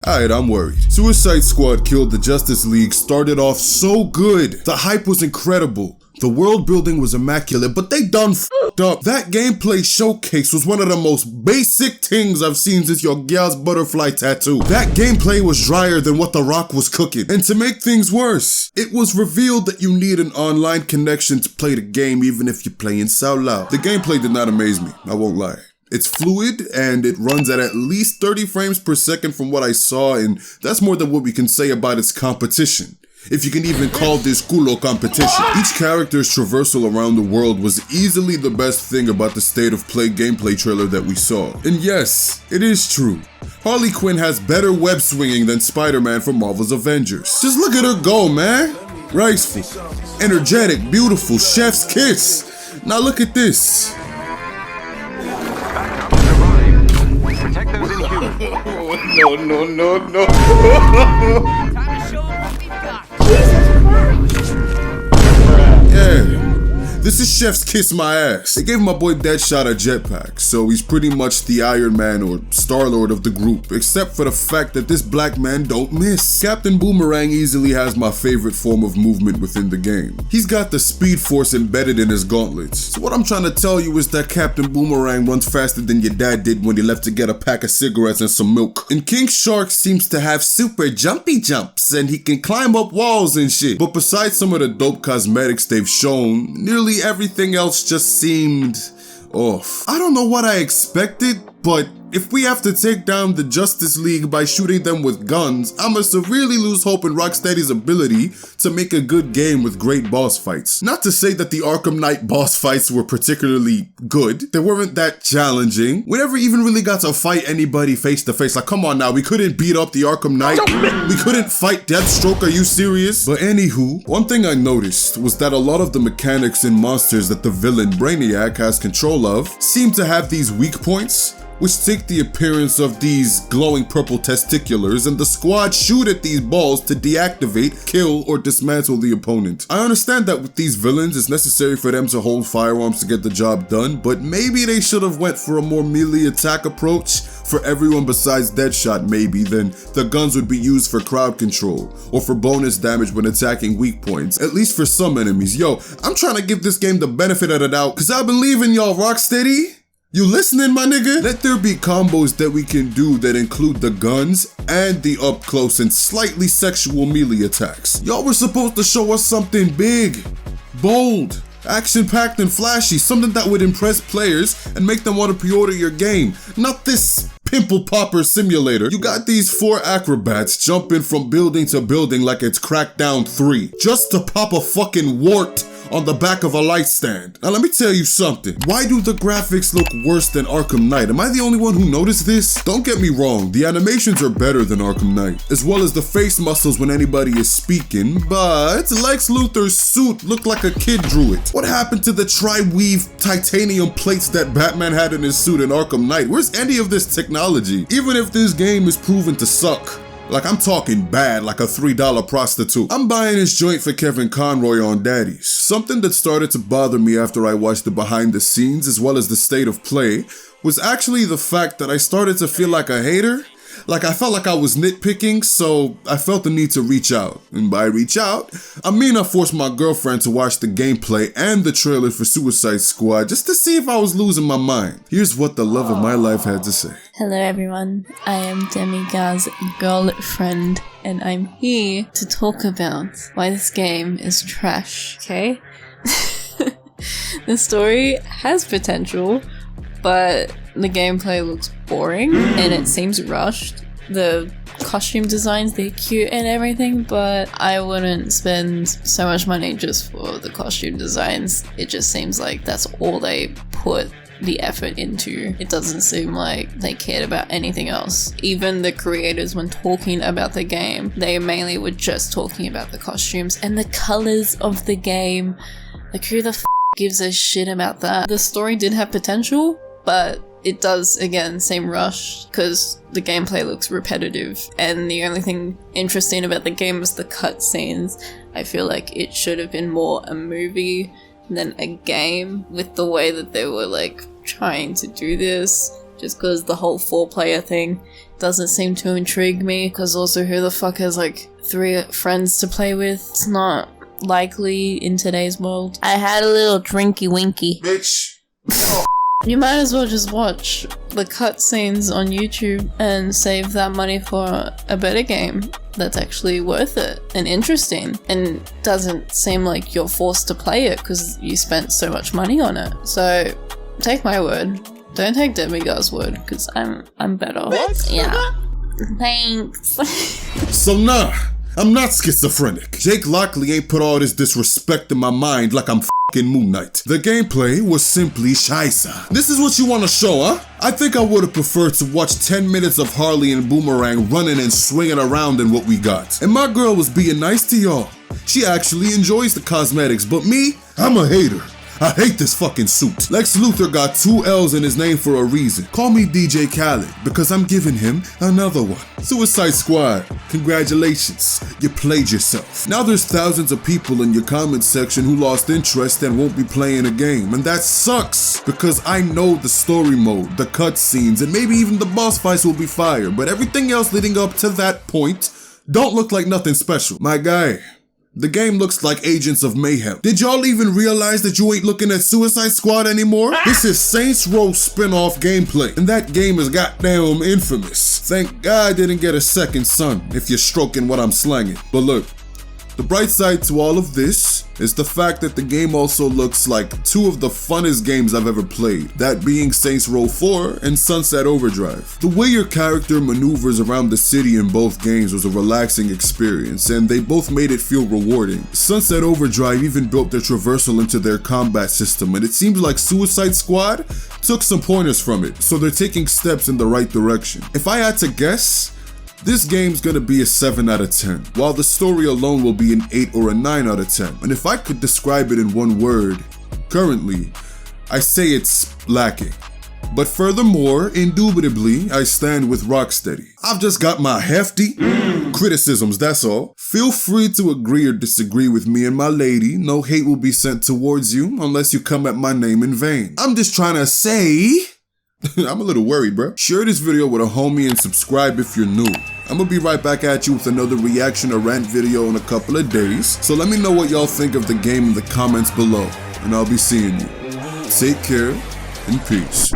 Alright, I'm worried. Suicide Squad Killed the Justice League started off so good. The hype was incredible. The world building was immaculate, but they done f***ed up. That gameplay showcase was one of the most basic things I've seen since your girl's butterfly tattoo. That gameplay was drier than what The Rock was cooking. And to make things worse, it was revealed that you need an online connection to play the game even if you're playing solo. The gameplay did not amaze me, I won't lie. It's fluid and it runs at least 30 frames per second from what I saw, and that's more than what we can say about its competition. If you can even call this culo competition. Each character's traversal around the world was easily the best thing about the State of Play gameplay trailer that we saw. And yes, it is true. Harley Quinn has better web swinging than Spider-Man from Marvel's Avengers. Just look at her go, man. Graceful, energetic, beautiful, chef's kiss. Now look at this. Protect those inhumans. No. Time to show them what we've got. Yeah. This is Chef's Kiss My Ass. They gave my boy Deadshot a jetpack, so he's pretty much the Iron Man or Star-Lord of the group, except for the fact that this black man don't miss. Captain Boomerang easily has my favorite form of movement within the game. He's got the Speed Force embedded in his gauntlets. So what I'm trying to tell you is that Captain Boomerang runs faster than your dad did when he left to get a pack of cigarettes and some milk. And King Shark seems to have super jumpy jumps, and he can climb up walls and shit. But besides some of the dope cosmetics they've shown, nearly everything else just seemed off. I don't know what I expected, but if we have to take down the Justice League by shooting them with guns, I'ma severely lose hope in Rocksteady's ability to make a good game with great boss fights. Not to say that the Arkham Knight boss fights were particularly good. They weren't that challenging. We never even really got to fight anybody face to face. Like, come on now, we couldn't beat up the Arkham Knight. We couldn't fight Deathstroke, are you serious? But anywho, one thing I noticed was that a lot of the mechanics and monsters that the villain Brainiac has control of seem to have these weak points, which take the appearance of these glowing purple testiculars, and the squad shoot at these balls to deactivate, kill, or dismantle the opponent. I understand that with these villains, it's necessary for them to hold firearms to get the job done, but maybe they should have went for a more melee attack approach for everyone besides Deadshot. Maybe then the guns would be used for crowd control, or for bonus damage when attacking weak points, at least for some enemies. Yo, I'm trying to give this game the benefit of the doubt, cause I believe in y'all, Rocksteady. You listening, my nigga? Let there be combos that we can do that include the guns and the up close and slightly sexual melee attacks. Y'all were supposed to show us something big, bold, action-packed and flashy, something that would impress players and make them want to pre-order your game. Not this pimple popper simulator. You got these 4 acrobats jumping from building to building like it's Crackdown 3, just to pop a fucking wart on the back of a light stand. Now let me tell you something. Why do the graphics look worse than Arkham Knight? Am I the only one who noticed this? Don't get me wrong, the animations are better than Arkham Knight, as well as the face muscles when anybody is speaking, but Lex Luthor's suit looked like a kid drew it. What happened to the tri-weave titanium plates that Batman had in his suit in Arkham Knight? Where's any of this technology? Even if this game is proven to suck, like I'm talking bad, like a $3 prostitute, I'm buying this joint for Kevin Conroy on Daddies. Something that started to bother me after I watched the behind the scenes as well as the state of play was actually the fact that I started to feel like a hater. Like I felt like I was nitpicking, so I felt the need to reach out. And by reach out, I mean I forced my girlfriend to watch the gameplay and the trailer for Suicide Squad just to see if I was losing my mind. Here's what the love of my life had to say. Hello everyone, I am Demigah's girlfriend, and I'm here to talk about why this game is trash, okay? The story has potential, but the gameplay looks boring and it seems rushed. The costume designs, they're cute and everything, but I wouldn't spend so much money just for the costume designs. It just seems like that's all they put the effort into. It doesn't seem like they cared about anything else. Even the creators, when talking about the game, they mainly were just talking about the costumes and the colors of the game. Like, who the f gives a shit about that? The story did have potential, but it does, again, seem rushed because the gameplay looks repetitive, and the only thing interesting about the game is the cutscenes. I feel like it should have been more a movie than a game with the way that they were like trying to do this, just because the whole 4-player thing doesn't seem to intrigue me, because also who the fuck has like 3 friends to play with? It's not likely in today's world. I had a little drinky winky. Bitch. You might as well just watch the cutscenes on YouTube and save that money for a better game that's actually worth it and interesting and doesn't seem like you're forced to play it because you spent so much money on it. So take my word. Don't take Demigah's word, because I'm better. What? Yeah. Thanks. So nah, I'm not schizophrenic. Jake Lockley ain't put all this disrespect in my mind like I'm f***ing Moon Knight. The gameplay was simply scheisse. This is what you want to show, huh? I think I would have preferred to watch 10 minutes of Harley and Boomerang running and swinging around than what we got. And my girl was being nice to y'all. She actually enjoys the cosmetics, but me, I'm a hater. I hate this fucking suit. Lex Luthor got 2 L's in his name for a reason. Call me DJ Khaled, because I'm giving him another one. Suicide Squad, congratulations. You played yourself. Now there's thousands of people in your comment section who lost interest and won't be playing a game. And that sucks, because I know the story mode, the cutscenes, and maybe even the boss fights will be fire. But everything else leading up to that point don't look like nothing special. My guy, the game looks like Agents of Mayhem. Did y'all even realize that you ain't looking at Suicide Squad anymore? This is Saints Row spin-off gameplay, and that game is goddamn infamous. Thank God I didn't get a second son, if you're stroking what I'm slanging. But look, the bright side to all of this is the fact that the game also looks like 2 of the funnest games I've ever played, that being Saints Row 4 and Sunset Overdrive. The way your character maneuvers around the city in both games was a relaxing experience, and they both made it feel rewarding. Sunset Overdrive even built their traversal into their combat system, and it seems like Suicide Squad took some pointers from it, so they're taking steps in the right direction. If I had to guess, this game's gonna be a 7 out of 10, while the story alone will be an 8 or a 9 out of 10. And if I could describe it in one word, currently, I say it's lacking. But furthermore, indubitably, I stand with Rocksteady. I've just got my hefty criticisms, that's all. Feel free to agree or disagree with me and my lady. No hate will be sent towards you unless you come at my name in vain. I'm just trying to say... I'm a little worried, bro. Share this video with a homie and subscribe if you're new. I'm gonna be right back at you with another reaction or rant video in a couple of days. So let me know what y'all think of the game in the comments below, and I'll be seeing you. Take care and peace.